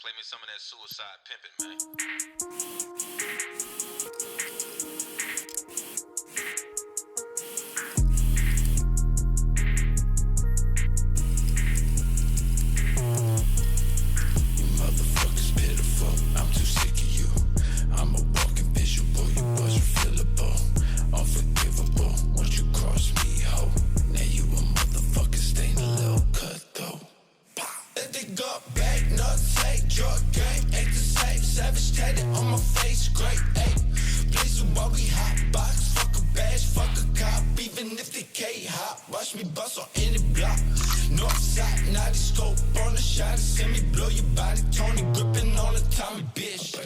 Play me some of that suicide pimpin', man. Motherfuckers pitiful, I'm too sick of you. I'm a walking visual, you boys refillable, unforgivable. Once you cross me, ho, now you a motherfucker stain a little cut though. Let the gut back, nut take, drug game, ain't the same. Savage tatted on my face, great, ayy. Please while we hot box, fuck a bash, fuck a cop, even if they K-hop. Watch me bust on any block. Northside, naughty scope on the shot, send me blow your body. Tony gripping on the Tommy, bitch.